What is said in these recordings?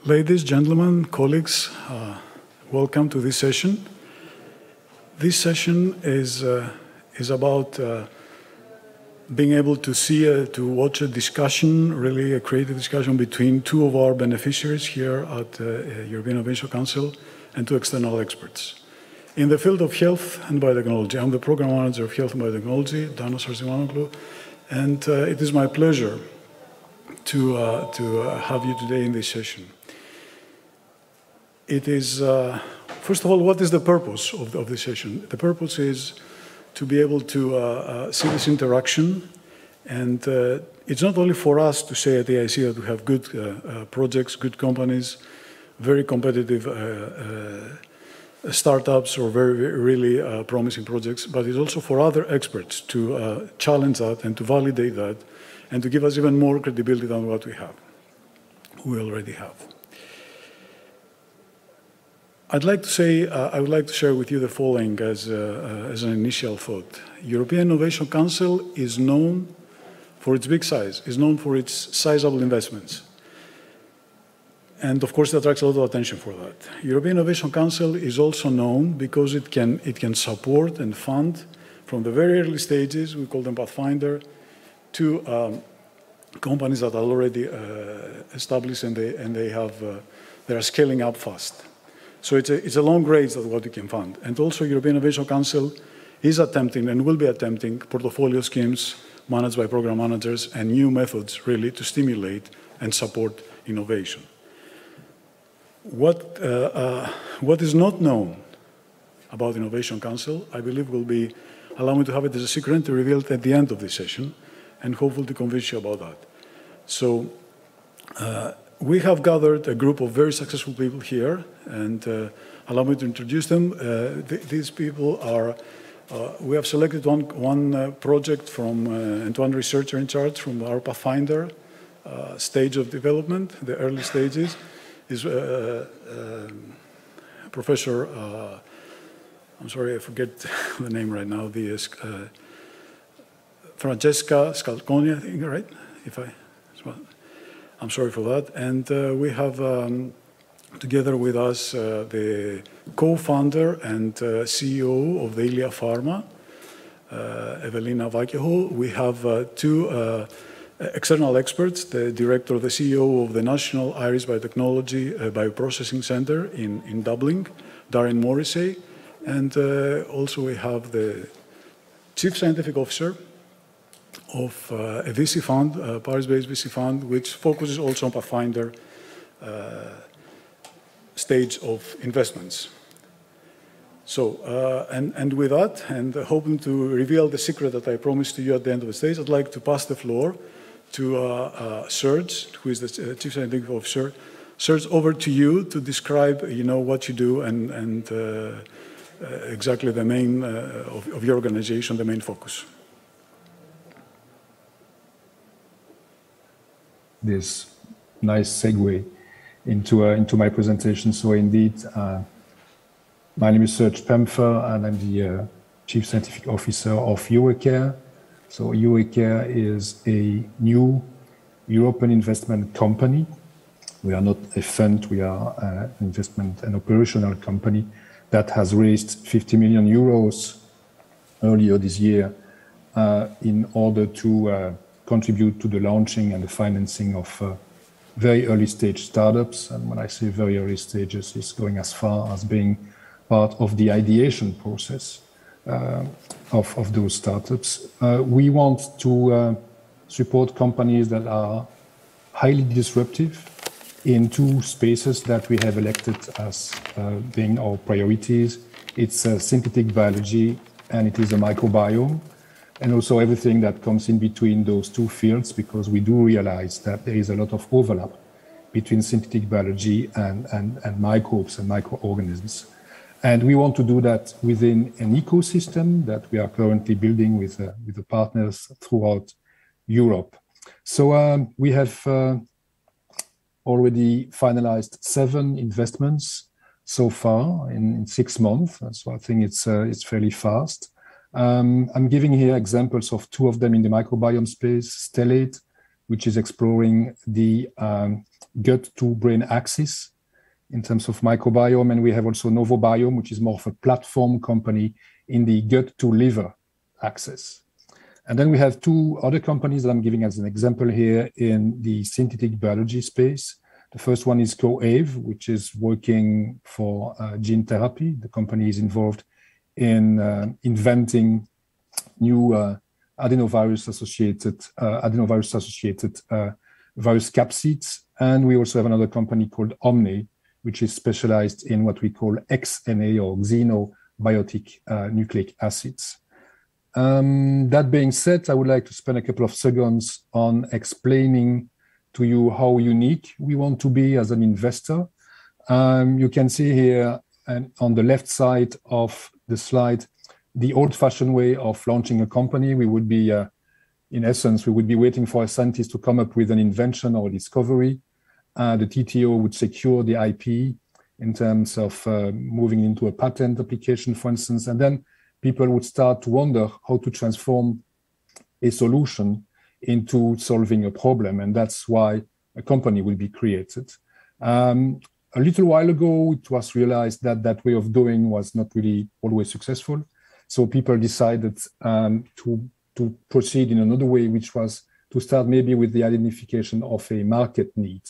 Ladies, gentlemen, colleagues, welcome to this session. This session is about being able to see, to watch a discussion, really a creative discussion between two of our beneficiaries here at European Innovation Council and two external experts. In the field of health and biotechnology, I'm the program manager of health and biotechnology, Arzimanoglou, and it is my pleasure to have you today in this session. It is, first of all, what is the purpose of this session? The purpose is to be able to see this interaction, and it's not only for us to say at the EIC that we have good projects, good companies, very competitive startups or really promising projects, but it's also for other experts to challenge that and to validate that and to give us even more credibility than what we already have. I'd like to say, I would like to share with you the following as an initial thought. European Innovation Council is known for its big size, is known for its sizable investments. And of course, it attracts a lot of attention for that. European Innovation Council is also known because it can support and fund from the very early stages, we call them Pathfinder, to companies that are already established and they are scaling up fast. So it's a long range of what you can fund. And also European Innovation Council is attempting and will be attempting portfolio schemes managed by program managers and new methods really to stimulate and support innovation. What is not known about Innovation Council, I believe will be, allow me to have it as a secret to reveal it at the end of this session and hopefully to convince you about that. So we have gathered a group of very successful people here, and allow me to introduce them. These people are, we have selected one project from, and one researcher in charge from our Pathfinder stage of development, the early stages, is Professor, I'm sorry, I forget the name right now, the Francesca Spagnoli, I think, right? I'm sorry for that. And we have together with us the co-founder and CEO of the Ilya Pharma, Evelina Vågesjö. We have two external experts, the director, the CEO of the National Irish Biotechnology Bioprocessing Center in Dublin, Darrin Morrissey. And also we have the Chief Scientific Officer of a VC fund, a Paris-based VC fund, which focuses also on Pathfinder stage of investments. So, and with that, and hoping to reveal the secret that I promised to you at the end of the stage, I'd like to pass the floor to Serge, who is the Chief Scientific Officer. Serge, over to you to describe, what you do and exactly the main of your organization, the main focus. This nice segue into my presentation. So indeed, my name is Serge Pampfer, and I'm the Chief Scientific Officer of EureKare. So EureKare is a new European investment company. We are not a fund, we are an investment and operational company that has raised 50 million euros earlier this year in order to contribute to the launching and the financing of very early stage startups. And when I say very early stages, it's going as far as being part of the ideation process of those startups. We want to support companies that are highly disruptive in two spaces that we have elected as being our priorities. It's synthetic biology and it is a microbiome, and also everything that comes in between those two fields, because we do realize that there is a lot of overlap between synthetic biology and microbes and microorganisms. And we want to do that within an ecosystem that we are currently building with the partners throughout Europe. So we have already finalized 7 investments so far in 6 months. So I think it's fairly fast. I'm giving here examples of 2 of them in the microbiome space, Stellate, which is exploring the gut-to-brain axis in terms of microbiome. And we have also Novobiome, which is more of a platform company in the gut-to-liver axis. And then we have two other companies that I'm giving as an example here in the synthetic biology space. The first one is CoAve, which is working for gene therapy. The company is involved in inventing new adenovirus-associated virus capsids. And we also have another company called Omne, which is specialized in what we call XNA or xenobiotic nucleic acids. That being said, I would like to spend a couple of seconds on explaining to you how unique we want to be as an investor. You can see here and on the left side of the slide, the old-fashioned way of launching a company. We would be, in essence, we would be waiting for a scientist to come up with an invention or discovery. The TTO would secure the IP in terms of moving into a patent application, for instance, and then people would start to wonder how to transform a solution into solving a problem, and that's why a company will be created. A little while ago, it was realized that that way of doing was not really always successful. So people decided to proceed in another way, which was to start maybe with the identification of a market need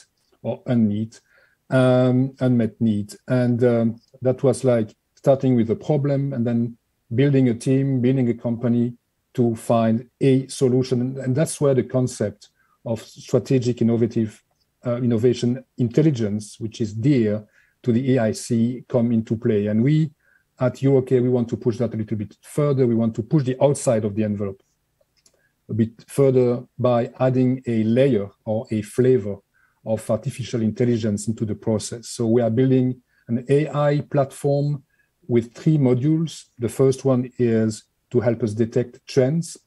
or unmet need. And that was like starting with a problem and then building a team, building a company to find a solution. And that's where the concept of strategic innovation intelligence, which is dear to the EIC, come into play. And we at EureKare, we want to push that a little bit further. We want to push the outside of the envelope a bit further by adding a layer or a flavor of artificial intelligence into the process. So we are building an AI platform with 3 modules. The first one is to help us detect trends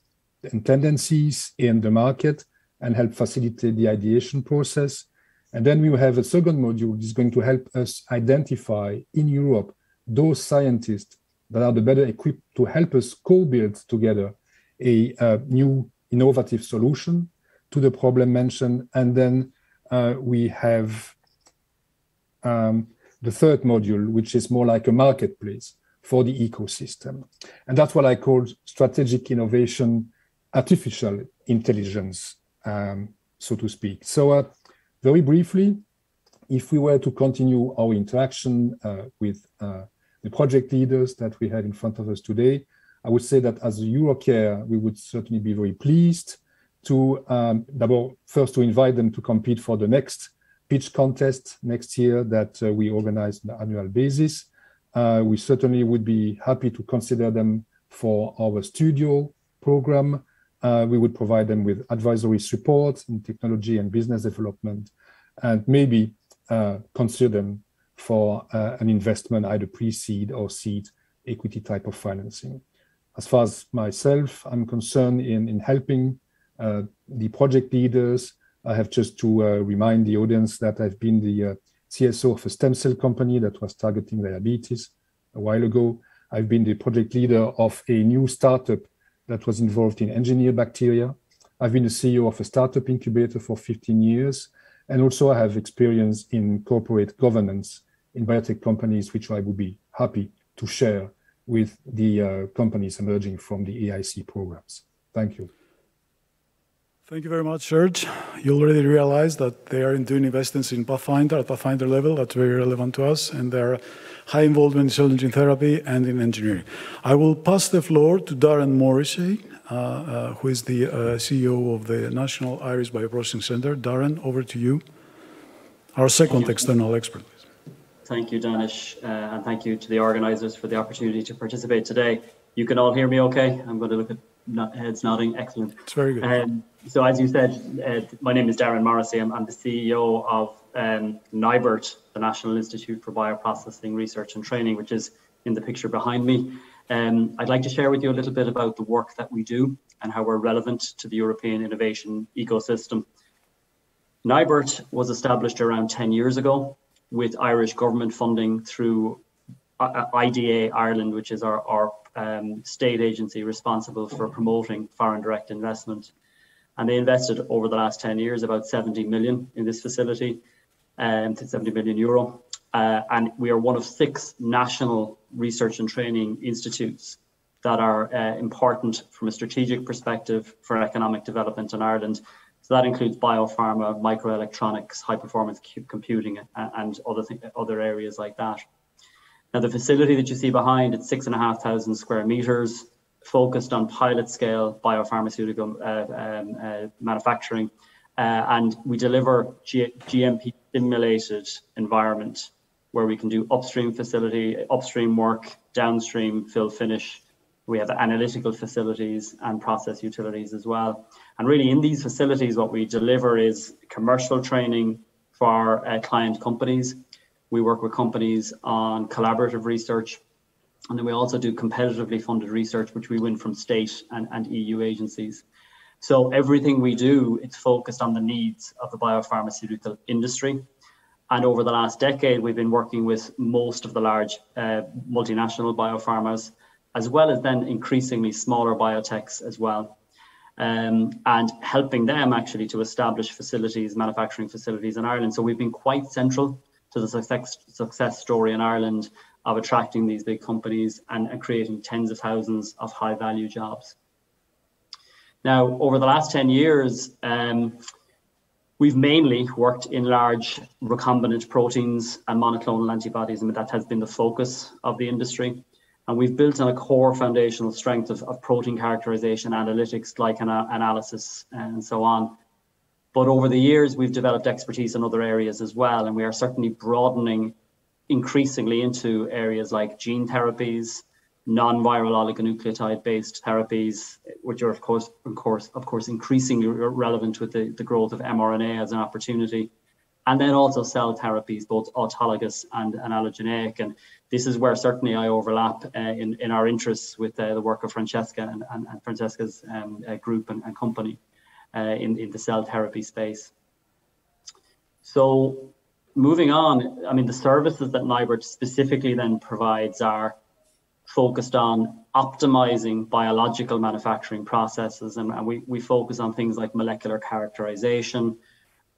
and tendencies in the market and help facilitate the ideation process. And then we will have a second module which is going to help us identify in Europe those scientists that are the better equipped to help us co-build together a new innovative solution to the problem mentioned. And then we have the third module, which is more like a marketplace for the ecosystem. And that's what I call strategic innovation, artificial intelligence, so to speak. So very briefly, if we were to continue our interaction with the project leaders that we had in front of us today, I would say that as EureKare, we would certainly be very pleased to, first to invite them to compete for the next pitch contest next year that we organize on an annual basis. We certainly would be happy to consider them for our studio program. We would provide them with advisory support in technology and business development, and maybe consider them for an investment, either pre-seed or seed equity type of financing. As far as myself, I'm concerned in helping the project leaders. I have just to remind the audience that I've been the CSO of a stem cell company that was targeting diabetes a while ago. I've been the project leader of a new startup that was involved in engineered bacteria. I've been the CEO of a startup incubator for 15 years. And also I have experience in corporate governance in biotech companies, which I would be happy to share with the companies emerging from the EIC programs. Thank you. Thank you very much, Serge. You already realized that they are doing investments in Pathfinder at Pathfinder level. That's very relevant to us. And they're high involvement in cell and gene therapy and in engineering. I will pass the floor to Darrin Morrissey, who is the CEO of the National Irish Bioprocessing Center. Darrin, over to you. Our second external expert. Thank you, Danish, and thank you to the organizers for the opportunity to participate today. You can all hear me okay? I'm going to look at heads nodding. Excellent. It's very good. So as you said, my name is Darrin Morrissey. I'm the CEO of Nybert, the National Institute for Bioprocessing Research and Training, which is in the picture behind me. I'd like to share with you a little bit about the work that we do and how we're relevant to the European innovation ecosystem. Nybert was established around 10 years ago with Irish government funding through IDA Ireland, which is our state agency responsible for promoting foreign direct investment. And they invested over the last 10 years about 70 million in this facility, 70 million euro. And we are one of 6 national research and training institutes that are important from a strategic perspective for economic development in Ireland. So that includes biopharma, microelectronics, high performance computing, and other areas like that. Now, the facility that you see behind, it's 6,500 square meters, focused on pilot scale biopharmaceutical manufacturing. And we deliver GMP simulated environment where we can do upstream work, downstream fill finish. We have analytical facilities and process utilities as well. And really in these facilities, what we deliver is commercial training for client companies. We work with companies on collaborative research. And then we also do competitively funded research, which we win from state and EU agencies. So everything we do, it's focused on the needs of the biopharmaceutical industry. And over the last decade, we've been working with most of the large multinational biopharmas, as well as then increasingly smaller biotechs as well, and helping them actually to establish facilities, manufacturing facilities in Ireland. So we've been quite central to the success story in Ireland of attracting these big companies and creating tens of thousands of high value jobs. Now, over the last 10 years, we've mainly worked in large recombinant proteins and monoclonal antibodies, and that has been the focus of the industry. And we've built on a core foundational strength of protein characterization, analytics, glycan analysis, and so on. But over the years, we've developed expertise in other areas as well. And we are certainly broadening increasingly into areas like gene therapies, non-viral oligonucleotide-based therapies, which are, of course, increasingly relevant with the growth of mRNA as an opportunity. And then also cell therapies, both autologous and allogeneic. And this is where certainly I overlap in our interests with the work of Francesca and Francesca's group and company in the cell therapy space. So moving on, I mean, the services that Nybert specifically then provides are focused on optimizing biological manufacturing processes. And we focus on things like molecular characterization.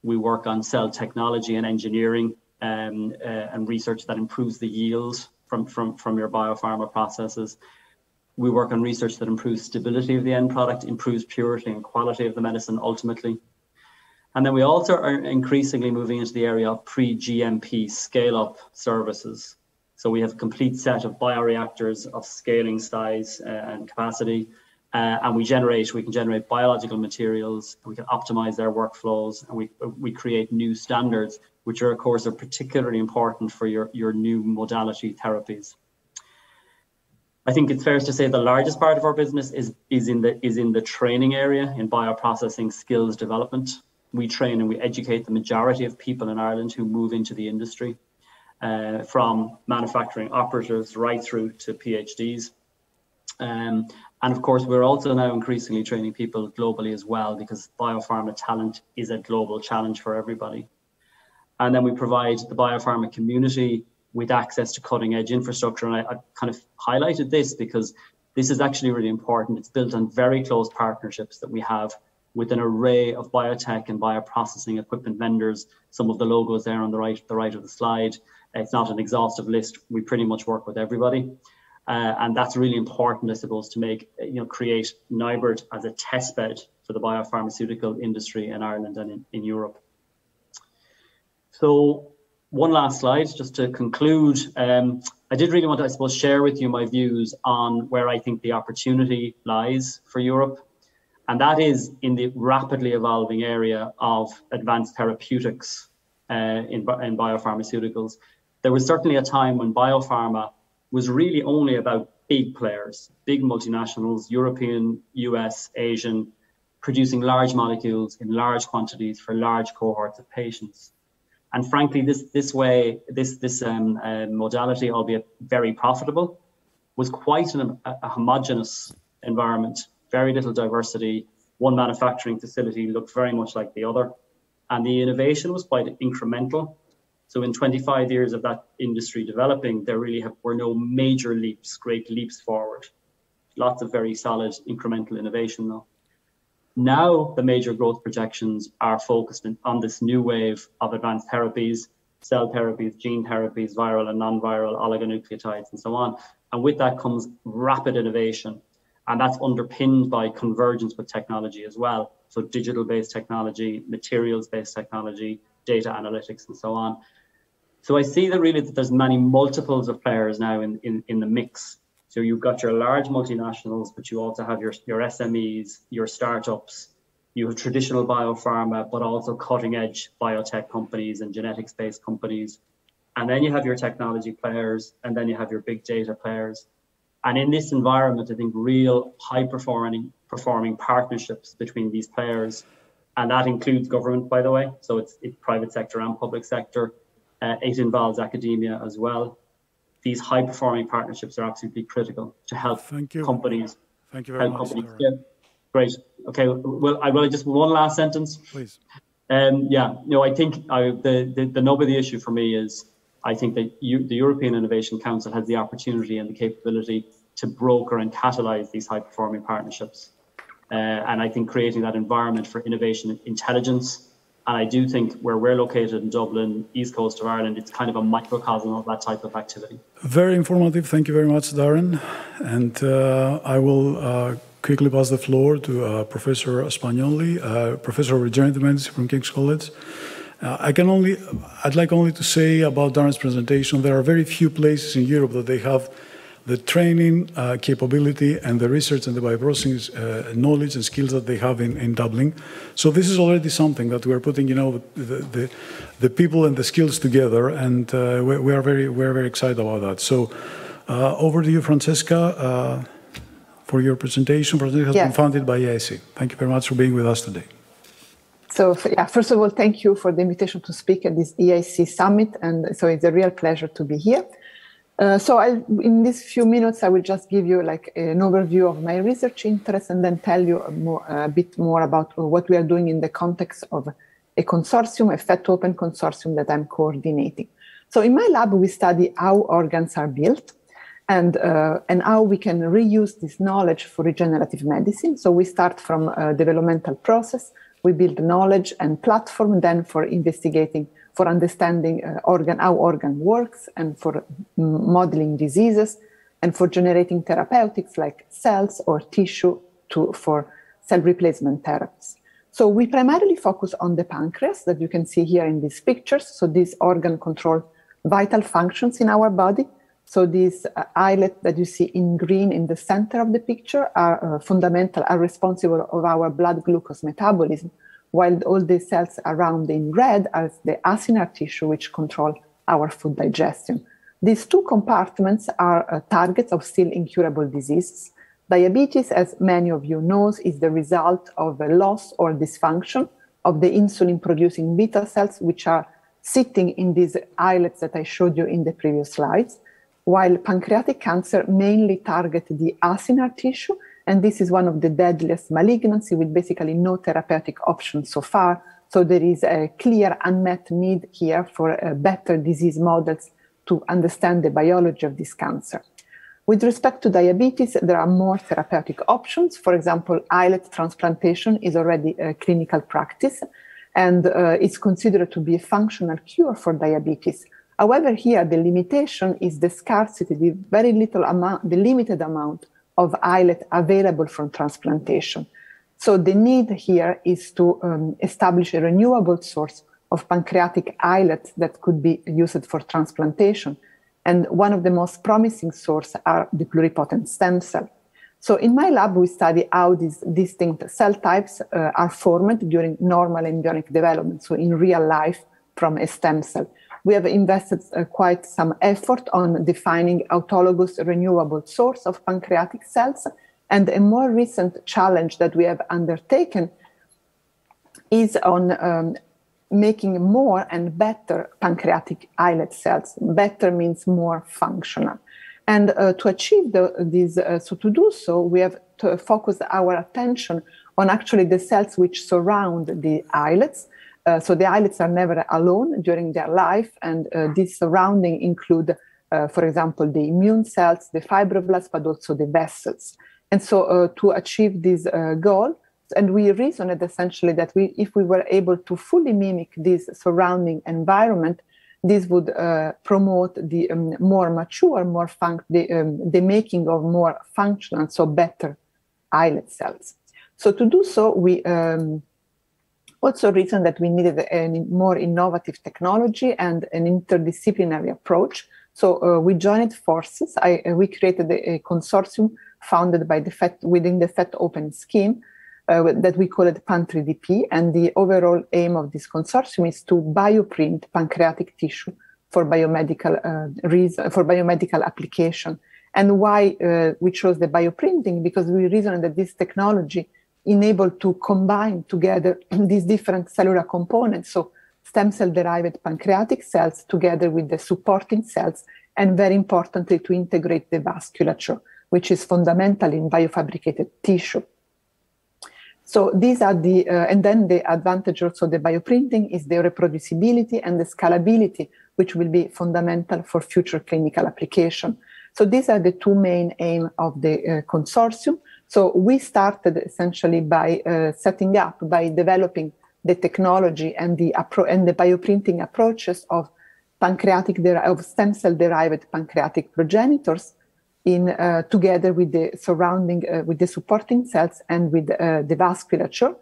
We work on cell technology and engineering and research that improves the yield from your biopharma processes. We work on research that improves stability of the end product, improves purity and quality of the medicine ultimately. And then we also are increasingly moving into the area of pre-GMP scale-up services. So we have a complete set of bioreactors of scaling size and capacity. And we can generate biological materials, we can optimize their workflows, and we create new standards, which are, of course, particularly important for your new modality therapies. I think it's fair to say the largest part of our business is in the training area, in bioprocessing skills development. We train and we educate the majority of people in Ireland who move into the industry, from manufacturing operatives right through to PhDs. And of course, we're also now increasingly training people globally as well, because biopharma talent is a global challenge for everybody. And then we provide the biopharma community with access to cutting edge infrastructure. And I kind of highlighted this because this is actually really important. It's built on very close partnerships that we have with an array of biotech and bioprocessing equipment vendors. Some of the logos there on the right of the slide. It's not an exhaustive list. We pretty much work with everybody. And that's really important, I suppose, to create Nybert as a test bed for the biopharmaceutical industry in Ireland and in Europe. So one last slide, just to conclude. I did really want to, I suppose, share with you my views on where I think the opportunity lies for Europe. And that is in the rapidly evolving area of advanced therapeutics in biopharmaceuticals. There was certainly a time when biopharma was really only about big players, big multinationals, European, US, Asian, producing large molecules in large quantities for large cohorts of patients. And frankly, this modality, albeit very profitable, was quite a homogeneous environment, very little diversity. One manufacturing facility looked very much like the other. And the innovation was quite incremental. So in 25 years of that industry developing, there really were no major leaps, great leaps forward. Lots of very solid incremental innovation though. Now, the major growth projections are focused on this new wave of advanced therapies, cell therapies, gene therapies, viral and non-viral, oligonucleotides, and so on. And with that comes rapid innovation. And that's underpinned by convergence with technology as well. So digital-based technology, materials-based technology, data analytics, and so on. So I see that really that there's many multiples of players now in the mix. So you've got your large multinationals, but you also have your SMEs, your startups, you have traditional biopharma, but also cutting edge biotech companies and genetics-based companies. And then you have your technology players, and then you have your big data players. And in this environment, I think real high performing partnerships between these players, and that includes government, by the way. So it's private sector and public sector. It involves academia as well. These high performing partnerships are absolutely critical to help companies. Thank you very much. Great. Okay. Well, I will just one last sentence. Please. I think the nub of the issue for me is I think that the European Innovation Council has the opportunity and the capability to broker and catalyze these high performing partnerships. And I think creating that environment for innovation intelligence. And I do think where we're located in Dublin, east coast of Ireland, it's kind of a microcosm of that type of activity. Very informative. Thank you very much, Darrin. And I will quickly pass the floor to Professor Spagnoli, Professor of Regenerative Medicine from King's College. I'd like only to say about Darrin's presentation, there are very few places in Europe that they have the training capability and the research and the bioprocessing knowledge and skills that they have in Dublin. So this is already something that we're putting, the people and the skills together, and we're very excited about that. So over to you, Francesca, for your presentation. Francesca has been funded by EIC. Thank you very much for being with us today. So first of all, thank you for the invitation to speak at this EIC summit, and so it's a real pleasure to be here. In these few minutes, I will just give you an overview of my research interests and then tell you a bit more about what we are doing in the context of a consortium, a FET-open consortium that I'm coordinating. So in my lab, we study how organs are built and how we can reuse this knowledge for regenerative medicine. So we start from a developmental process, we build knowledge and platform, then for investigating, for understanding how organ works, and for modeling diseases, and for generating therapeutics like cells or tissue for cell replacement therapies. So we primarily focus on the pancreas that you can see here in these pictures. So these organ control vital functions in our body. So these islets that you see in green in the center of the picture are responsible of our blood glucose metabolism, while all the cells around in red are the acinar tissue, which control our food digestion. These two compartments are targets of still incurable diseases. Diabetes, as many of you know, is the result of a loss or dysfunction of the insulin-producing beta cells, which are sitting in these islets that I showed you in the previous slides, while pancreatic cancer mainly targets the acinar tissue, and this is one of the deadliest malignancy with basically no therapeutic options so far. So there is a clear unmet need here for better disease models to understand the biology of this cancer. With respect to diabetes, there are more therapeutic options. For example, islet transplantation is already a clinical practice, and it's considered to be a functional cure for diabetes. However, here the limitation is the scarcity, the limited amount of islet available from transplantation. So the need here is to establish a renewable source of pancreatic islets that could be used for transplantation. And one of the most promising sources are the pluripotent stem cell. So in my lab, we study how these distinct cell types are formed during normal embryonic development, so in real life from a stem cell. We have invested quite some effort on defining autologous renewable source of pancreatic cells. And a more recent challenge that we have undertaken is on making more and better pancreatic islet cells. Better means more functional. And to achieve to do so, we have to focus our attention on actually the cells which surround the islets. So the islets are never alone during their life, and these surrounding include, for example, the immune cells, the fibroblasts, but also the vessels. And so to achieve this goal, And we reasoned essentially that if we were able to fully mimic this surrounding environment, this would promote the more mature, the making of more functional, so better islet cells. So to do so, we also reasoned that we needed a more innovative technology and an interdisciplinary approach. So we joined forces. We created a consortium founded by within the FET Open scheme that we call it PAN3DP. And the overall aim of this consortium is to bioprint pancreatic tissue for biomedical application. And why we chose the bioprinting? Because we reasoned that this technology enabled to combine together these different cellular components, so stem cell-derived pancreatic cells together with the supporting cells, and very importantly, to integrate the vasculature, which is fundamental in biofabricated tissue. So these are and then the advantage also of the bioprinting is the reproducibility and the scalability, which will be fundamental for future clinical application. So these are the two main aims of the consortium. So we started essentially by developing the technology and the bioprinting approaches of stem cell-derived pancreatic progenitors together with the surrounding, with the supporting cells and with the vasculature,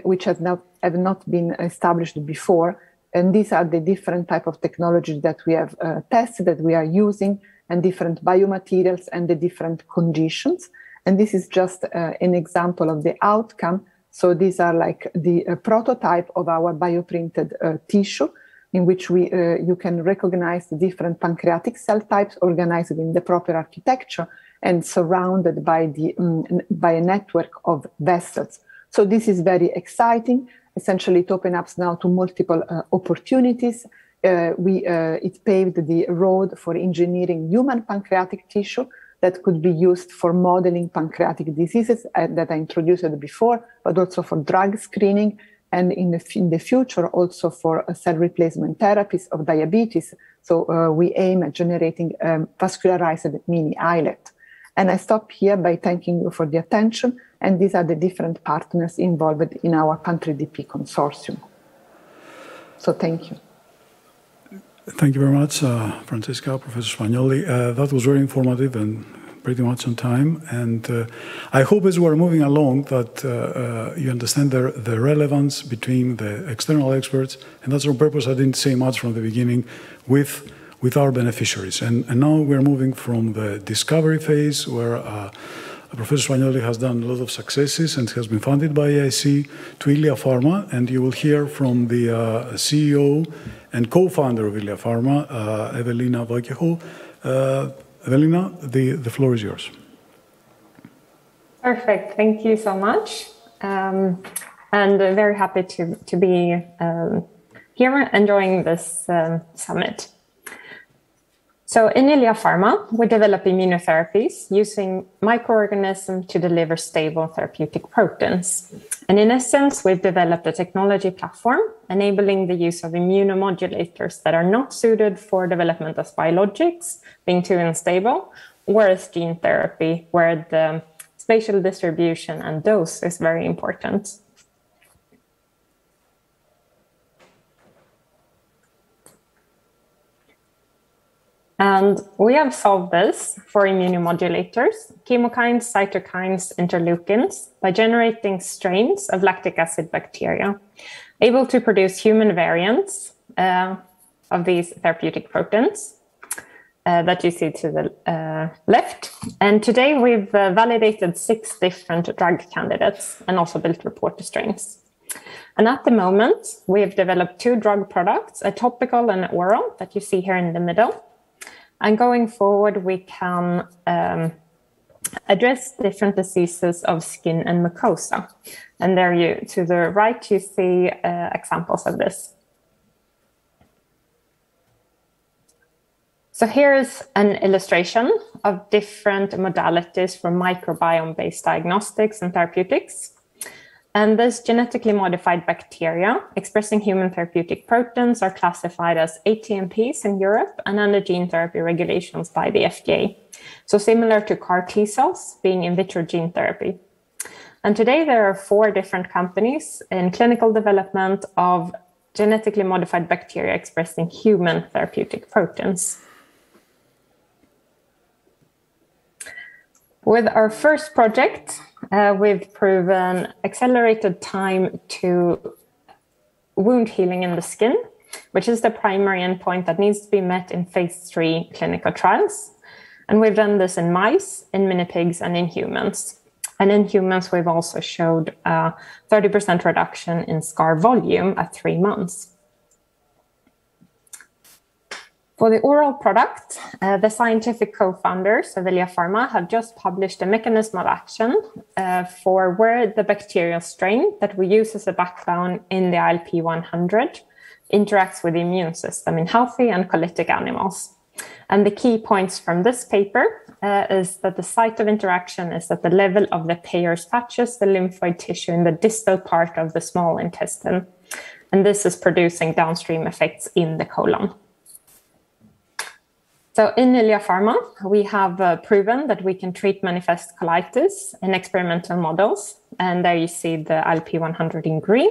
which have not been established before. And these are the different type of technologies that we have tested, that we are using, and different biomaterials and the different conditions. And this is just an example of the outcome. So these are like the prototype of our bioprinted tissue, in which you can recognize the different pancreatic cell types organized in the proper architecture and surrounded by a network of vessels. So this is very exciting. Essentially, it opens up now to multiple opportunities. It paved the road for engineering human pancreatic tissue that could be used for modeling pancreatic diseases that I introduced before, but also for drug screening, and in the future also for cell replacement therapies of diabetes. So we aim at generating vascularized mini islet. And I stop here by thanking you for the attention, and these are the different partners involved in our PAN3DP consortium. So thank you. Thank you very much, Francesca, Professor Spagnoli. That was very informative and pretty much on time. And I hope as we're moving along that you understand the relevance between the external experts, and that's on purpose I didn't say much from the beginning, with our beneficiaries. And now we're moving from the discovery phase, where Professor Spagnoli has done a lot of successes and has been funded by EIC, to Ilya Pharma, and you will hear from the CEO and co-founder of Ilya Pharma, Evelina Vågesjö. Evelina, the floor is yours. Perfect. Thank you so much. And very happy to be here enjoying this summit. So in Ilya Pharma, we develop immunotherapies using microorganisms to deliver stable therapeutic proteins. And in essence, we've developed a technology platform enabling the use of immunomodulators that are not suited for development as biologics, being too unstable, or as gene therapy, where the spatial distribution and dose is very important. And we have solved this for immunomodulators, chemokines, cytokines, interleukins, by generating strains of lactic acid bacteria, able to produce human variants of these therapeutic proteins that you see to the left. And today we've validated 6 different drug candidates and also built reporter strains. And at the moment, we have developed 2 drug products, a topical and an oral that you see here in the middle. And going forward, we can address different diseases of skin and mucosa. And there to the right, you see examples of this. So here's an illustration of different modalities for microbiome-based diagnostics and therapeutics. And these genetically modified bacteria expressing human therapeutic proteins are classified as ATMPs in Europe and under gene therapy regulations by the FDA. So similar to CAR T cells being in vitro gene therapy. And today there are 4 different companies in clinical development of genetically modified bacteria expressing human therapeutic proteins. With our first project, we've proven accelerated time to wound healing in the skin, which is the primary endpoint that needs to be met in phase 3 clinical trials. And we've done this in mice, in mini pigs, and in humans. And in humans, we've also showed a 30% reduction in scar volume at 3 months. For the oral product, the scientific co-founders of Ilya Pharma have just published a mechanism of action for where the bacterial strain that we use as a backbone in the ILP100 interacts with the immune system in healthy and colitic animals. And the key points from this paper is that the site of interaction is at the level of the Peyer's patches, the lymphoid tissue in the distal part of the small intestine. And this is producing downstream effects in the colon. So in Ilya Pharma, we have proven that we can treat manifest colitis in experimental models. And there you see the ILP100 in green,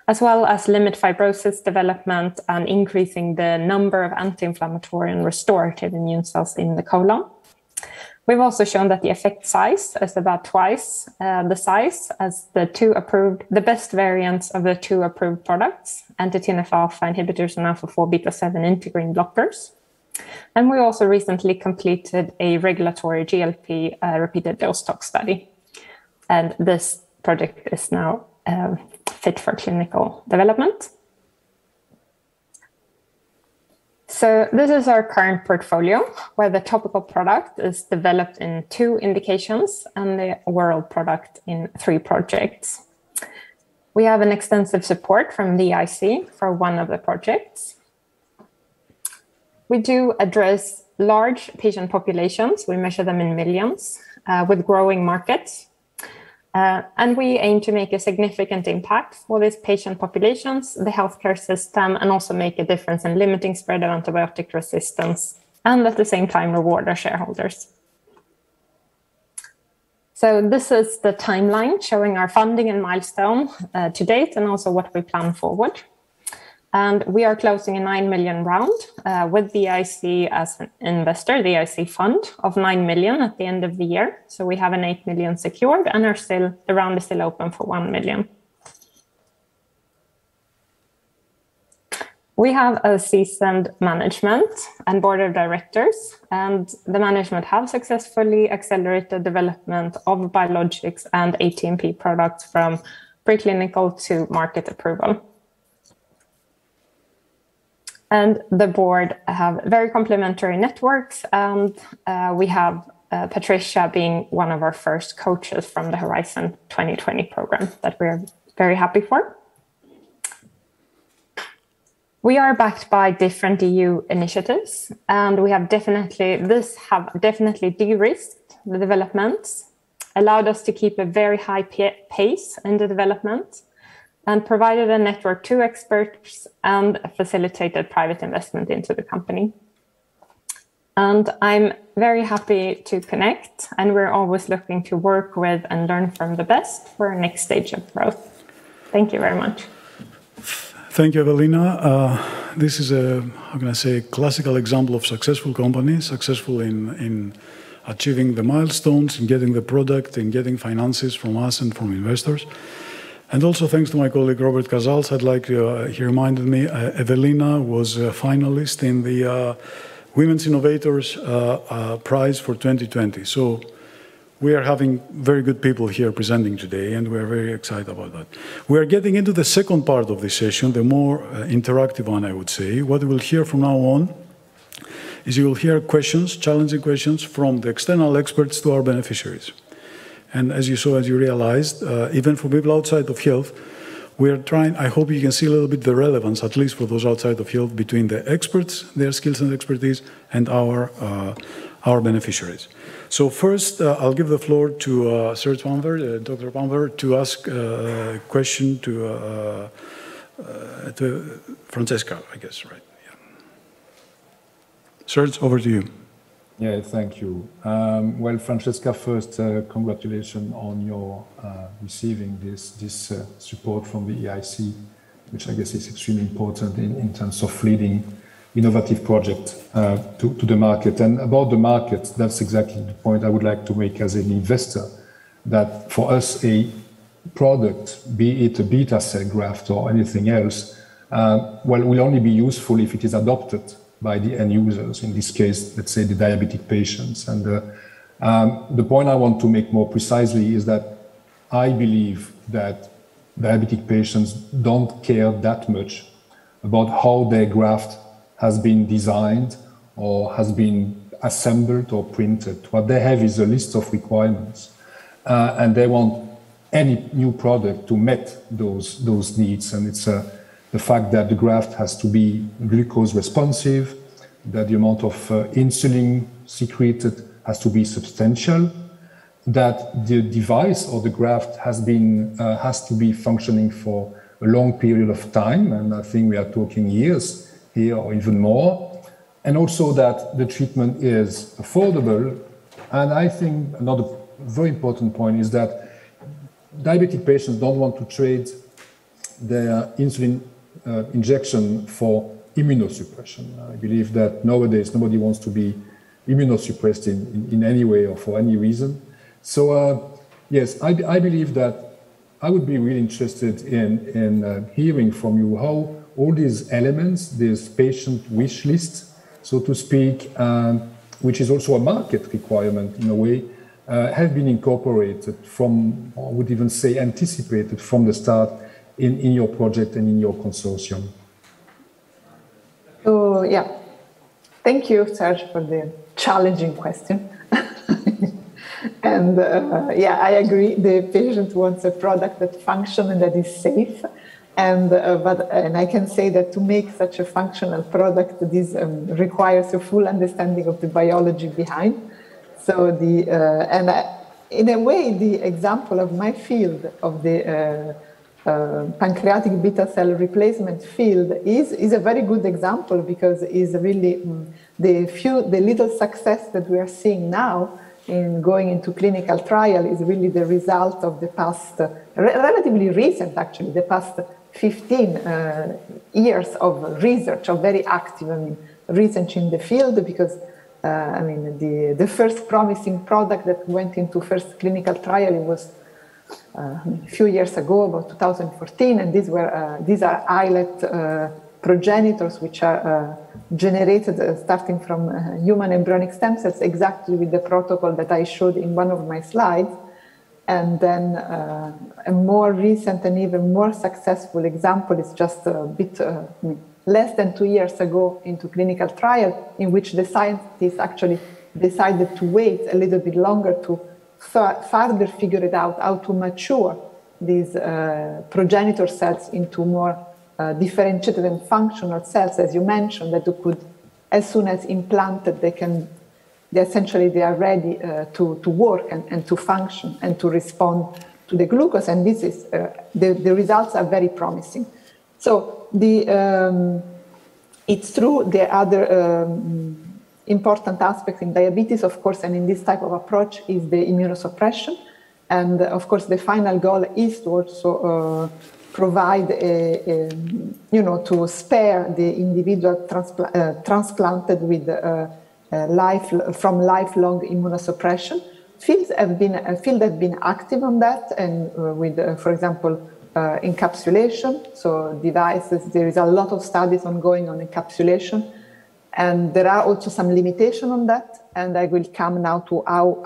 as well as limit fibrosis development and increasing the number of anti-inflammatory and restorative immune cells in the colon. We've also shown that the effect size is about twice the size as the best variants of the 2 approved products, anti-TNF-alpha inhibitors and alpha-4 beta-7 integrin blockers. And we also recently completed a regulatory GLP repeated dose tox study. And this project is now fit for clinical development. So this is our current portfolio, where the topical product is developed in 2 indications and the oral product in 3 projects. We have an extensive support from the EIC for one of the projects. We do address large patient populations. We measure them in millions with growing markets. And we aim to make a significant impact for these patient populations, the healthcare system, and also make a difference in limiting spread of antibiotic resistance, and at the same time reward our shareholders. So this is the timeline showing our funding and milestone to date, and also what we plan forward. And we are closing a 9 million round with the EIC as an investor, the EIC fund of 9 million at the end of the year. So we have an 8 million secured, and the round is still open for 1 million. We have a seasoned management and board of directors, and the management have successfully accelerated development of biologics and ATMP products from preclinical to market approval. And the board have very complementary networks, and we have Patricia being one of our first coaches from the Horizon 2020 program that we're very happy for. We are backed by different EU initiatives, and we have definitely de-risked the developments, allowed us to keep a very high pace in the development, and provided a network to experts and facilitated private investment into the company. And I'm very happy to connect, and we're always looking to work with and learn from the best for our next stage of growth. Thank you very much. Thank you, Evelina. This is a, how can I say, classical example of successful companies, successful in achieving the milestones, in getting the product, in getting finances from us and from investors. And also thanks to my colleague Robert Casals, I'd like to, he reminded me, Evelina was a finalist in the Women's Innovators Prize for 2020. So we are having very good people here presenting today, and we're very excited about that. We are getting into the second part of this session, the more interactive one, I would say. What we'll hear from now on is you will hear questions, challenging questions from the external experts to our beneficiaries. And as you saw, as you realized, even for people outside of health, we are trying, I hope you can see a little bit the relevance, at least for those outside of health, between the experts, their skills and expertise, and our beneficiaries. So first, I'll give the floor to Serge Pampfer, Dr. Pampfer, to ask a question to Francesca, I guess, right? Yeah. Serge, over to you. Yeah, thank you. Well, Francesca, first, congratulations on your receiving this support from the EIC, which I guess is extremely important in terms of leading innovative projects to the market. And about the market, that's exactly the point I would like to make as an investor, that for us, a product, be it a beta cell graft or anything else, well, will only be useful if it is adopted by the end users, in this case, let's say the diabetic patients. And the point I want to make more precisely is that I believe that diabetic patients don't care that much about how their graft has been designed or has been assembled or printed. What they have is a list of requirements, and they want any new product to meet those needs. And it's the fact that the graft has to be glucose responsive, that the amount of insulin secreted has to be substantial, that the device or the graft has to be functioning for a long period of time, and I think we are talking years here or even more, and also that the treatment is affordable. And I think another very important point is that diabetic patients don't want to trade their insulin injection for immunosuppression. I believe that nowadays nobody wants to be immunosuppressed in any way or for any reason. So yes, I believe that I would be really interested in hearing from you how all these elements, this patient wish list, so to speak, which is also a market requirement in a way, have been incorporated from, or I would even say anticipated from the start in your project and in your consortium. So yeah, thank you, Serge, for the challenging question. And yeah, I agree. The patient wants a product that functions and that is safe. And I can say that to make such a functional product, this requires a full understanding of the biology behind. So in a way, the example of my field of the pancreatic beta cell replacement field is a very good example, because it's really the little success that we are seeing now in going into clinical trial is really the result of the past, relatively recent actually, the past 15 years of research, of very active research in the field, because the first promising product that went into first clinical trial, it was a few years ago, about 2014, and these are islet progenitors, which are generated starting from human embryonic stem cells, exactly with the protocol that I showed in one of my slides. And then a more recent and even more successful example is just a bit less than 2 years ago into clinical trial, in which the scientists actually decided to wait a little bit longer to further figure it out, how to mature these progenitor cells into more differentiated and functional cells, as you mentioned, that you could, as soon as implanted, they are ready to work and to function and to respond to the glucose. And this is the results are very promising. So it's true. The other important aspect in diabetes, of course, and in this type of approach, is the immunosuppression. And of course, the final goal is to also provide to spare the individual transplanted with lifelong immunosuppression. Field have been active on that, and with, for example, encapsulation. So devices, there is a lot of studies ongoing on encapsulation, and there are also some limitations on that. And I will come now to how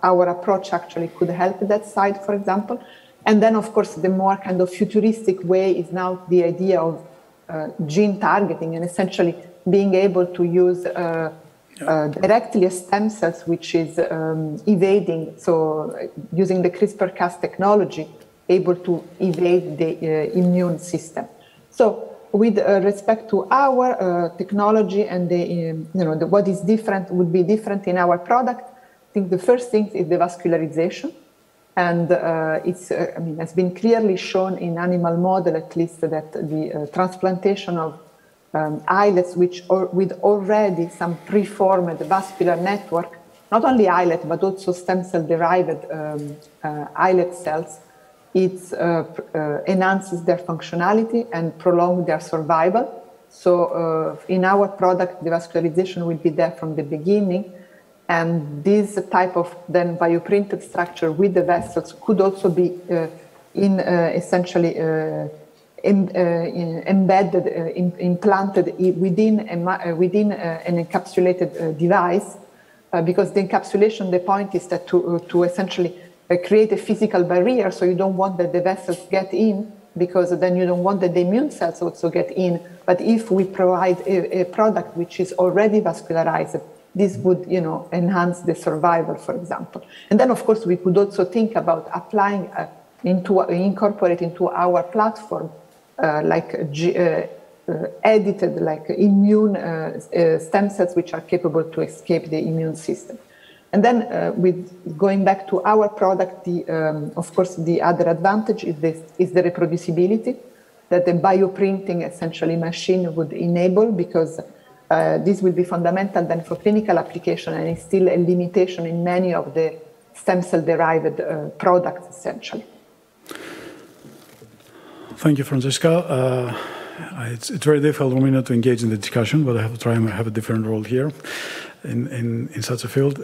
our approach actually could help that side, for example. And then, of course, the more kind of futuristic way is now the idea of gene targeting, and essentially being able to use directly stem cells, which is evading, so using the CRISPR-Cas technology, able to evade the immune system. So with respect to our technology and what is different, would be different in our product, I think the first thing is the vascularization. And it's has been clearly shown in animal model, at least, that the transplantation of islets with already some preformed vascular network, not only islet, but also stem cell-derived islet cells, it enhances their functionality and prolongs their survival. So in our product, the vascularization will be there from the beginning. And this type of then bioprinted structure with the vessels could also be essentially embedded, implanted within an encapsulated device, because the encapsulation, the point is that to essentially create a physical barrier, so you don't want that the vessels get in, because then you don't want that the immune cells also get in. But if we provide a product which is already vascularized, this would, enhance the survival, for example. And then, of course, we could also think about applying incorporate into our platform edited immune stem cells which are capable to escape the immune system. And then with going back to our product, of course, the other advantage is the reproducibility that the bioprinting essentially machine would enable, because this will be fundamental then for clinical application, and it's still a limitation in many of the stem cell derived products essentially. Thank you, Francesca. It's very difficult for me not to engage in the discussion, but I have to try and have a different role here in such a field.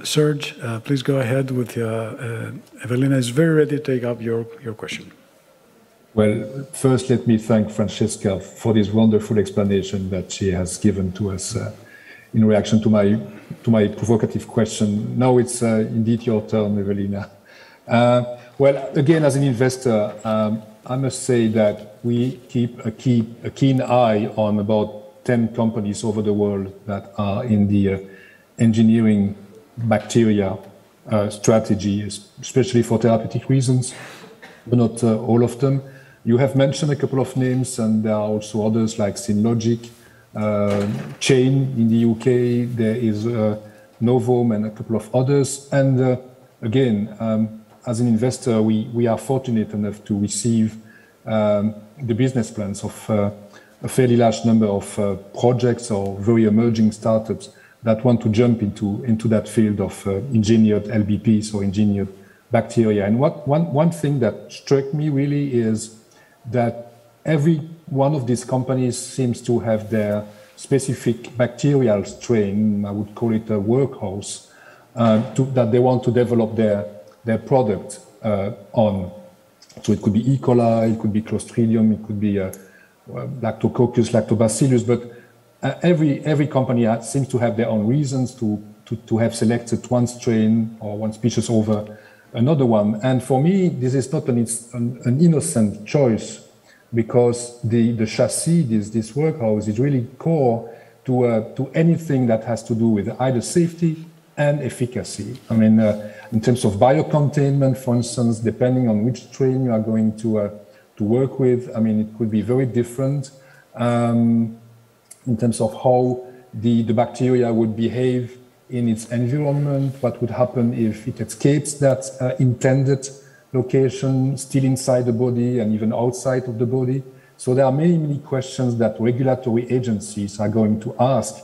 Serge, please go ahead with Evelina is very ready to take up your question. Well, first, let me thank Francesca for this wonderful explanation that she has given to us in reaction to my provocative question. Now it's indeed your turn, Evelina. Well, again, as an investor, I must say that we keep a keen eye on about 10 companies over the world that are in the engineering bacteria strategy, especially for therapeutic reasons, but not all of them. You have mentioned a couple of names, and there are also others like Synlogic, Chain in the UK, there is Novum and a couple of others. And again, as an investor, we are fortunate enough to receive the business plans of a fairly large number of projects or very emerging startups that want to jump into that field of engineered LBPs or engineered bacteria. And one thing that struck me really is that every one of these companies seems to have their specific bacterial strain, I would call it a workhorse, that they want to develop their product on. So it could be E. coli, it could be Clostridium, it could be Lactococcus, Lactobacillus, but every company seems to have their own reasons to have selected one strain or one species over another one. And for me, this is not an innocent choice, because the chassis, this workhouse, is really core to anything that has to do with either safety and efficacy. I mean, in terms of biocontainment, for instance, depending on which strain you are going to work with, I mean, it could be very different in terms of how the bacteria would behave in its environment, what would happen if it escapes that intended location, still inside the body and even outside of the body. So there are many questions that regulatory agencies are going to ask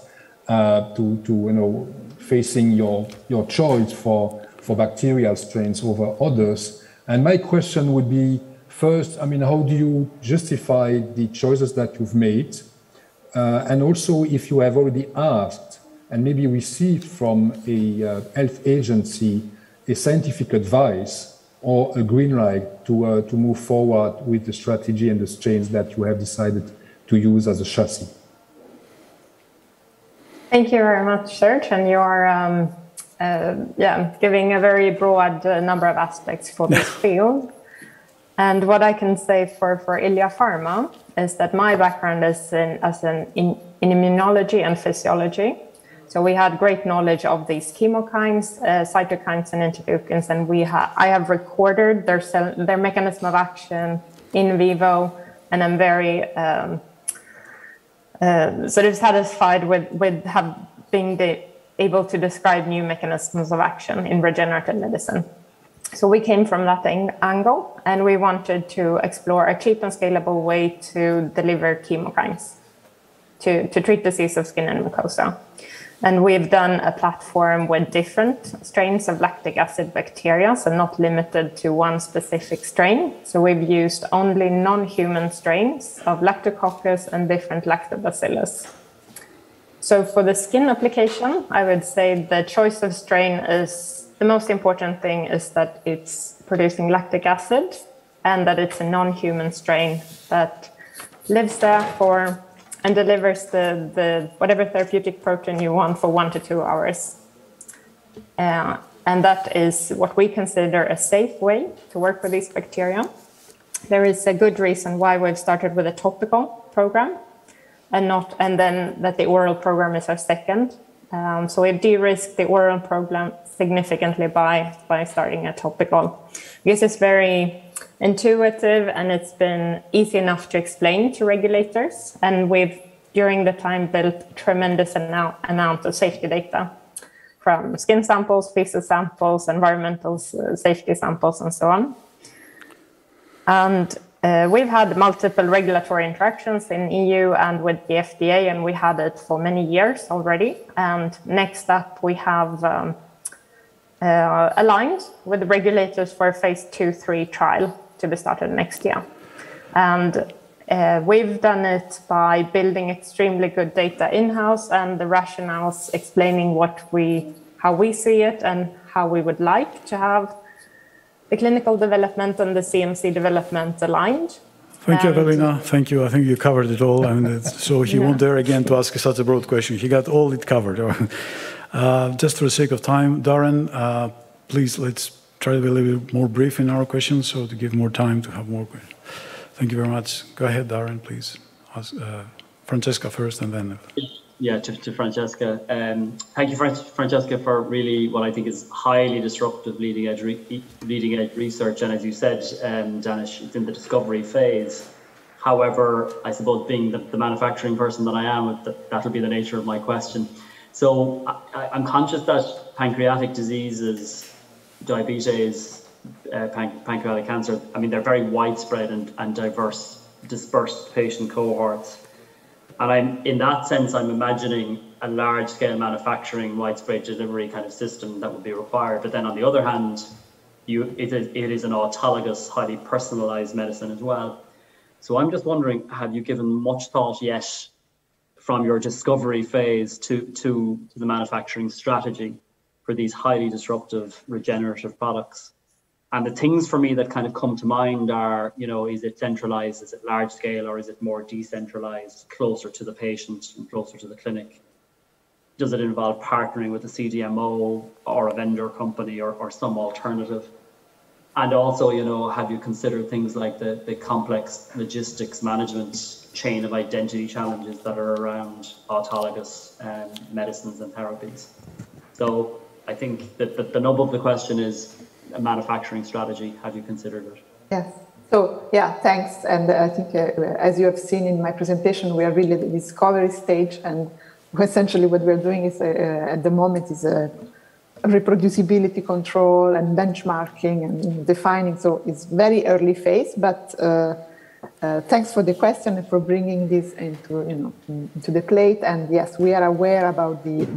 facing your choice for bacterial strains over others. And my question would be, first, I mean, how do you justify the choices that you've made? And also, if you have already asked and maybe received from a health agency a scientific advice or a green light to move forward with the strategy and the strains that you have decided to use as a chassis. Thank you very much, Serge, and you are giving a very broad number of aspects for this field. And what I can say for Ilya Pharma is that my background is in immunology and physiology. So we had great knowledge of these chemokines, cytokines, and interleukins, and I have recorded their mechanism of action in vivo, and I'm very sort of satisfied with being able to describe new mechanisms of action in regenerative medicine. So we came from that angle, and we wanted to explore a cheap and scalable way to deliver chemokines. to treat disease of skin and mucosa. And we've done a platform with different strains of lactic acid bacteria, so not limited to one specific strain. So we've used only non-human strains of Lactococcus and different lactobacillus. So for the skin application, I would say the choice of strain is, the most important thing is that it's producing lactic acid and that it's a non-human strain that lives there for and delivers the whatever therapeutic protein you want for 1 to 2 hours. And that is what we consider a safe way to work with these bacteria. There is a good reason why we've started with a topical program and then that the oral program is our second. So we've de-risked the oral program significantly by starting a topical. Because it's very intuitive and it's been easy enough to explain to regulators. And we've, during the time, built tremendous amount of safety data from skin samples, feces samples, environmental safety samples, and so on. And we've had multiple regulatory interactions in EU and with the FDA, and we had it for many years already. And next up, we have aligned with the regulators for a phase 2-3 trial to be started next year. And we've done it by building extremely good data in-house and the rationales explaining how we see it and how we would like to have the clinical development and the CMC development aligned. Thank you, Evelina. Thank you. I think you covered it all. So he won't dare again to ask such a broad question. He got all it covered. Just for the sake of time, Darrin, please, let's try to be a little bit more brief in our questions, so to give more time to have more questions. Thank you very much. Go ahead, Darrin, please. Francesca first, and then... Yeah, to Francesca. Thank you, Francesca, for really what I think is highly disruptive leading edge research. And as you said, Danish, it's in the discovery phase. However, I suppose being the manufacturing person that I am, that'll be the nature of my question. So I'm conscious that pancreatic diseases, diabetes, pancreatic cancer, I mean, they're very widespread and diverse, dispersed patient cohorts. And in that sense, I'm imagining a large-scale manufacturing, widespread delivery kind of system that would be required. But then on the other hand, it is an autologous, highly personalized medicine as well. So I'm just wondering, have you given much thought yet from your discovery phase to the manufacturing strategy for these highly disruptive regenerative products? And the things for me that kind of come to mind are, is it centralized, is it large scale, or is it more decentralized, closer to the patient and closer to the clinic? Does it involve partnering with a CDMO or a vendor company or some alternative? And also, have you considered things like the complex logistics management chain of identity challenges that are around autologous medicines and therapies? So I think that the nub of the question is a manufacturing strategy. Have you considered it? Yes. So yeah, thanks. And I think as you have seen in my presentation, we are really at the discovery stage, and essentially what we're doing is at the moment is reproducibility control and benchmarking and defining. So it's very early phase, but thanks for the question and for bringing this into the plate. And yes, we are aware about the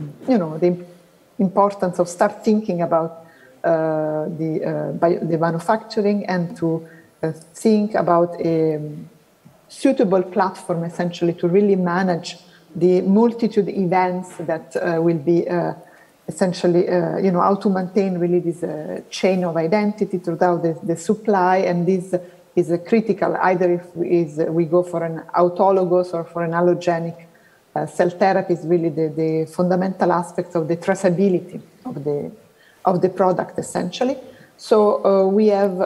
importance of start thinking about the manufacturing and to think about a suitable platform essentially to really manage the multitude events that will be essentially how to maintain really this chain of identity throughout the supply. And this is critical either if we go for an autologous or for an allogenic cell therapy is really the fundamental aspects of the traceability of the product essentially. So we have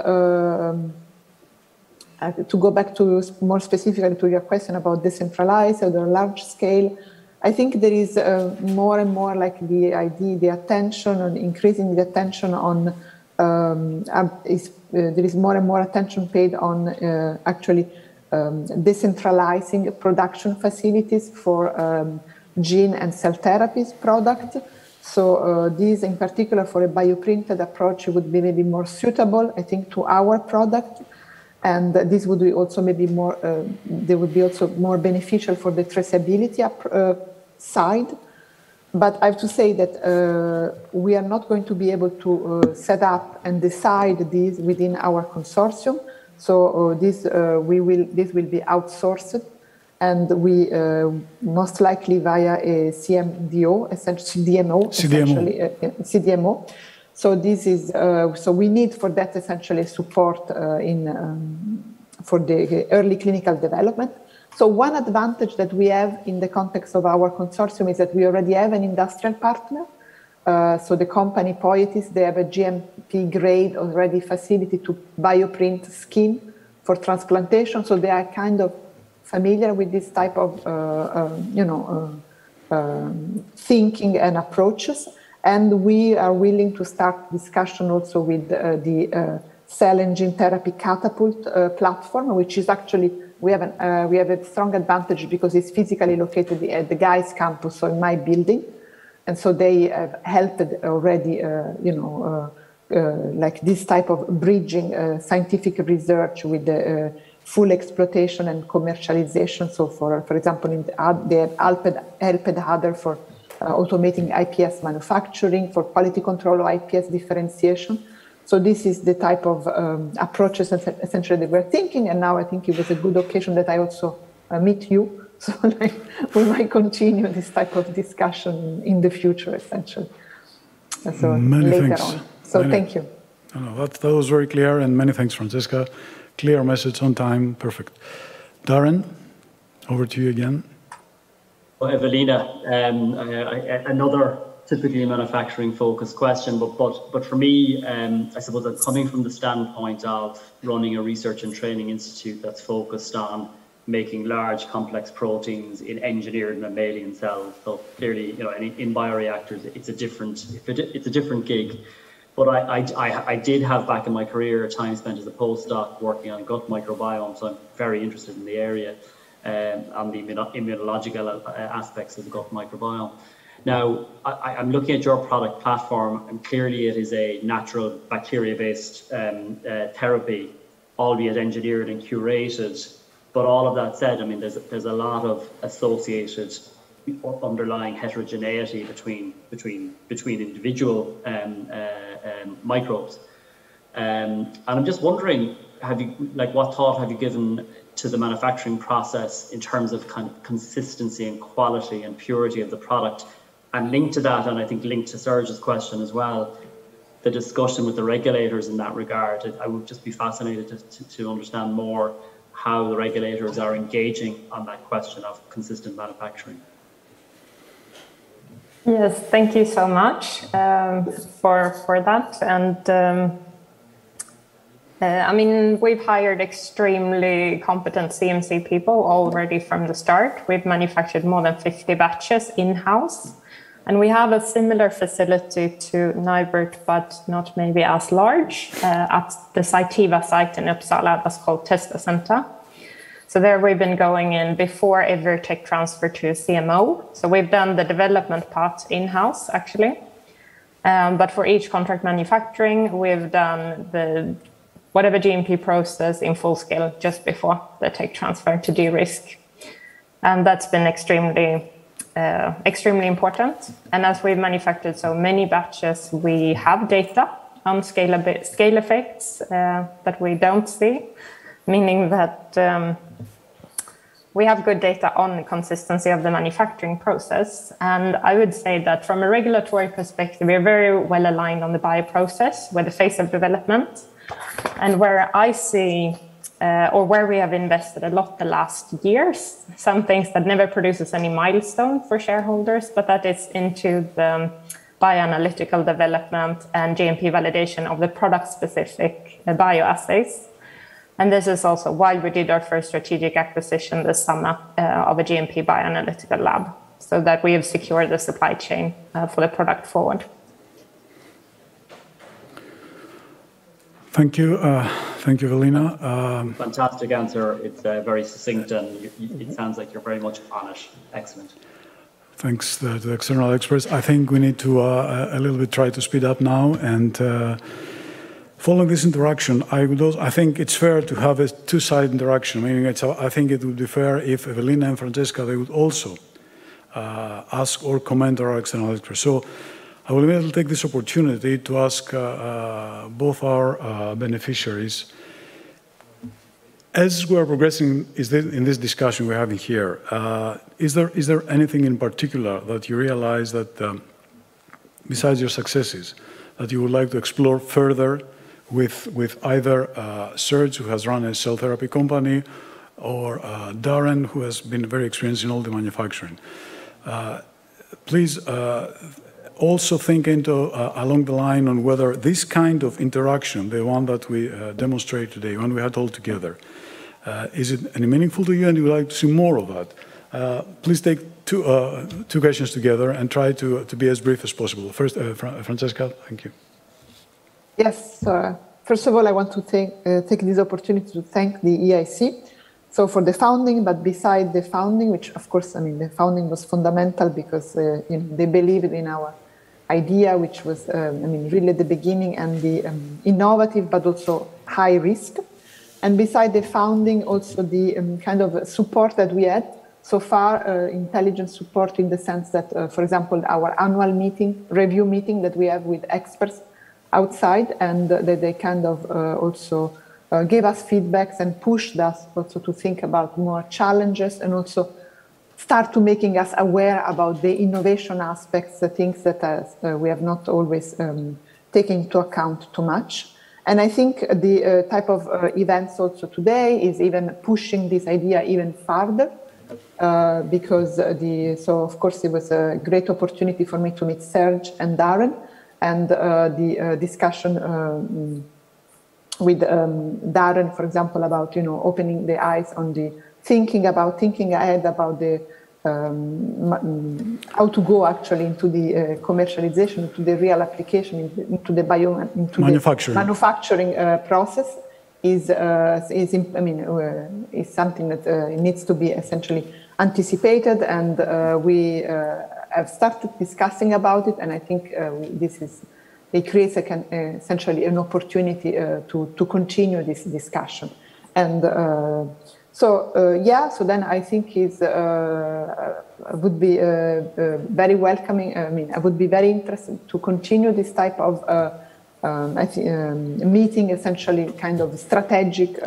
to go back to more specifically to your question about decentralized or large scale. I think there is more and more like the idea, the attention on increasing the attention on there is more and more attention paid on actually decentralizing production facilities for gene and cell therapies product. So these in particular for a bioprinted approach would be maybe more suitable, I think, to our product. And this would be also maybe more, they would be also more beneficial for the traceability side. But I have to say that we are not going to be able to set up and decide this within our consortium. So this will be outsourced, and we most likely via a CMDO, essentially CDMO. So this is so we need for that essentially support for the early clinical development. So one advantage that we have in the context of our consortium is that we already have an industrial partner. So the company Poietis, they have a GMP grade already facility to bioprint skin for transplantation. So they are kind of familiar with this type of thinking and approaches. And we are willing to start discussion also with the cell and gene therapy catapult platform, which is actually, we have a strong advantage because it's physically located at the Guy's campus, so in my building. And so they have helped already, like this type of bridging scientific research with the full exploitation and commercialization. So for example, they have helped other for automating IPS manufacturing, for quality control of IPS differentiation. So this is the type of approaches essentially that we're thinking. And now I think it was a good occasion that I also meet you. So like, we might continue this type of discussion in the future, essentially. So many later thanks. on. So thank you. That was very clear, and many thanks, Francesca. Clear message on time, perfect. Darrin, over to you again. Well, Evelina, another typically manufacturing-focused question, but for me, I suppose I'm coming from the standpoint of running a research and training institute that's focused on making large, complex proteins in engineered mammalian cells. So clearly, in bioreactors, it's a different gig. But I did have back in my career time spent as a postdoc working on gut microbiome, so I'm very interested in the area on the immunological aspects of the gut microbiome. Now, I'm looking at your product platform, and clearly it is a natural bacteria-based therapy, albeit engineered and curated. But all of that said, I mean, there's a lot of associated underlying heterogeneity between individual microbes. And I'm just wondering, what thought have you given to the manufacturing process in terms of kind of consistency and quality and purity of the product? And linked to that, and I think linked to Serge's question as well, the discussion with the regulators in that regard. I would just be fascinated to understand more how the regulators are engaging on that question of consistent manufacturing. Yes, thank you so much for that. And I mean, we've hired extremely competent CMC people already from the start. We've manufactured more than 50 batches in-house. And we have a similar facility to Nybert, but not maybe as large, at the Cytiva site in Uppsala. That's called Testa Center. So there we've been going in before EureTech transfer to CMO. So we've done the development part in-house, actually. But for each contract manufacturing, we've done the whatever GMP process in full scale just before the tech transfer to de-risk. And that's been extremely important. And as we've manufactured so many batches, we have data on scale effects that we don't see, meaning that we have good data on the consistency of the manufacturing process. And I would say that from a regulatory perspective, we're very well aligned on the bioprocess with the phase of development. And where I see or where we have invested a lot the last years, some things that never produces any milestone for shareholders, but that is into the bioanalytical development and GMP validation of the product-specific bioassays. And this is also why we did our first strategic acquisition this summer of a GMP bioanalytical lab, so that we have secured the supply chain for the product forward. Thank you. Thank you, Evelina. Fantastic answer. It's very succinct, and it sounds like you're very much on it. Excellent. Thanks to the external experts. I think we need to a little bit try to speed up now. And following this interaction, I think it's fair to have a two-sided interaction. Meaning, I think it would be fair if Evelina and Francesca, they would also ask or comment on our externalities. So I will immediately take this opportunity to ask both our beneficiaries, as we are progressing in this discussion we're having here, is there anything in particular that you realize that, besides your successes, that you would like to explore further with either Serge, who has run a cell therapy company, or Darrin, who has been very experienced in all the manufacturing? Please also think into along the line on whether this kind of interaction, the one that we demonstrate today, when we had all together, is it any meaningful to you and you would like to see more of that? Please take two questions together and try to be as brief as possible. First, Francesca, thank you. Yes, first of all, I want to take this opportunity to thank the EIC. So for the founding, but beside the founding, which of course, I mean, the founding was fundamental because they believed in our idea, which was, I mean, really at the beginning, and the innovative, but also high risk. And beside the founding, also the kind of support that we had so far, intelligent support in the sense that, for example, our annual review meeting that we have with experts outside, and that they kind of also gave us feedbacks and pushed us also to think about more challenges and also start to making us aware about the innovation aspects, the things that we have not always taken into account too much. And I think the type of events also today is even pushing this idea even further, because so of course it was a great opportunity for me to meet Serge and Darrin, and the discussion with Darrin, for example, about opening the eyes on the thinking ahead about the how to go actually into the commercialization, into the real application, into the manufacturing process is something that needs to be essentially anticipated, and we have started discussing about it, and I think it creates essentially an opportunity to continue this discussion. And so then I think would be very welcoming. I mean, I would be very interested to continue this type of meeting, essentially kind of strategic,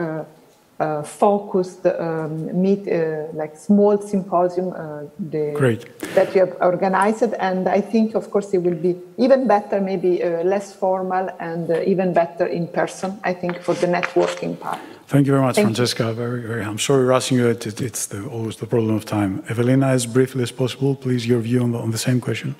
focused like small symposium that you have organized. And I think, of course, it will be even better, maybe less formal and even better in person, I think, for the networking part. Thank you very much, Francesca. Very. I'm sorry rushing you. It's always the problem of time. Evelina, as briefly as possible, please, your view on the same question.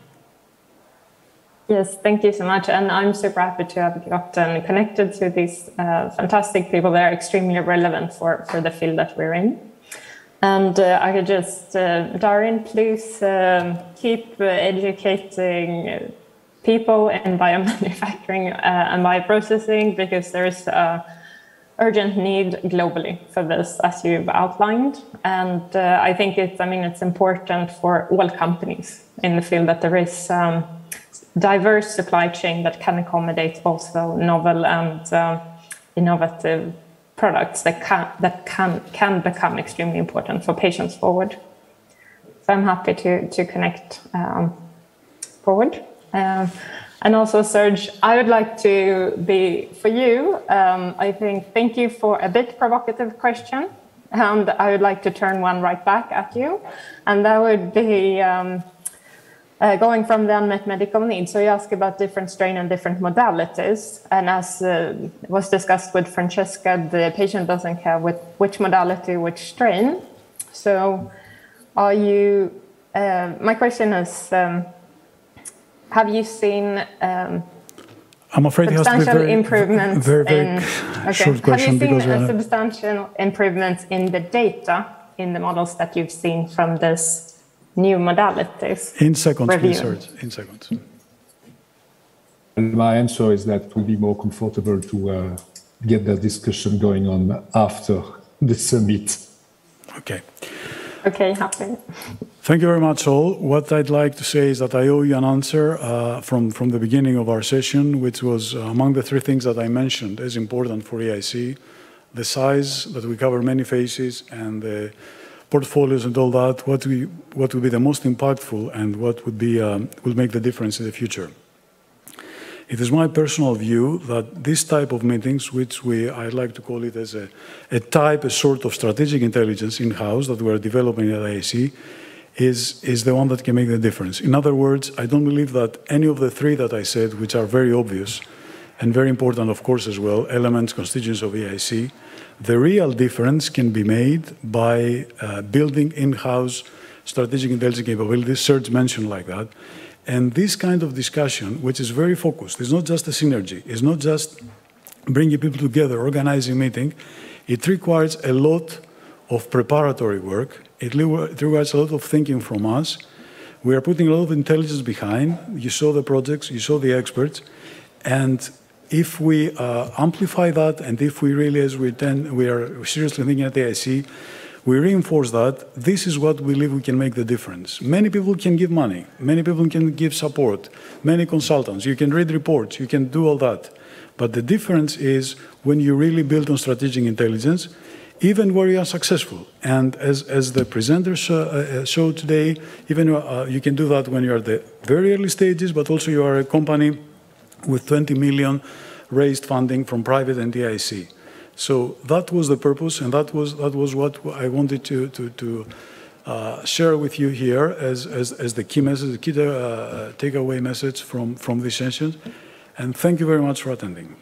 Yes, thank you so much. And I'm super happy to have gotten connected to these fantastic people that are extremely relevant for the field that we're in. And I could just, Darrin, please keep educating people in biomanufacturing and bioprocessing, because there is urgent need globally for this, as you've outlined. And I think it's important for all companies in the field that there is diverse supply chain that can accommodate also novel and innovative products that can become extremely important for patients forward. So I'm happy to connect forward. And also, Serge, I would like to be, for you, I think, thank you for a bit provocative question. And I would like to turn one right back at you. And that would be going from the unmet medical needs. So you ask about different strain and different modalities. And as was discussed with Francesca, the patient doesn't care which modality, which strain. So are you, my question is, have you seen I'm afraid substantial improvements very short question. Have you seen substantial improvements in the data in the models that you've seen from this new modalities? In seconds, please, Serge. In seconds. My answer is that it would be more comfortable to get that discussion going on after the summit. Okay. Okay, happy. Thank you very much, all. What I'd like to say is that I owe you an answer from the beginning of our session, which was among the three things that I mentioned as important for EIC, the size, that we cover many phases, and the portfolios and all that, what would be the most impactful and what would will make the difference in the future. It is my personal view that this type of meetings, which I'd like to call it as a sort of strategic intelligence in-house that we're developing at EIC, is the one that can make the difference. In other words, I don't believe that any of the three that I said, which are very obvious and very important, of course, as well, elements, constituents of EIC, the real difference can be made by building in-house strategic intelligence capabilities, Serge mentioned like that. And this kind of discussion, which is very focused, is not just a synergy, it's not just bringing people together, organizing a meeting, it requires a lot of preparatory work. It requires a lot of thinking from us. We are putting a lot of intelligence behind. You saw the projects, you saw the experts. And if we amplify that, and if we really, as we are seriously thinking at the EIC, we reinforce that, this is what we believe we can make the difference. Many people can give money. Many people can give support. Many consultants. You can read reports. You can do all that. But the difference is when you really build on strategic intelligence, even where you are successful. And as the presenters showed today, even you can do that when you are at the very early stages, but also you are a company with 20 million raised funding from private and EIC. So that was the purpose, and that was what I wanted to share with you here as the key message, the key takeaway message from this session. And thank you very much for attending.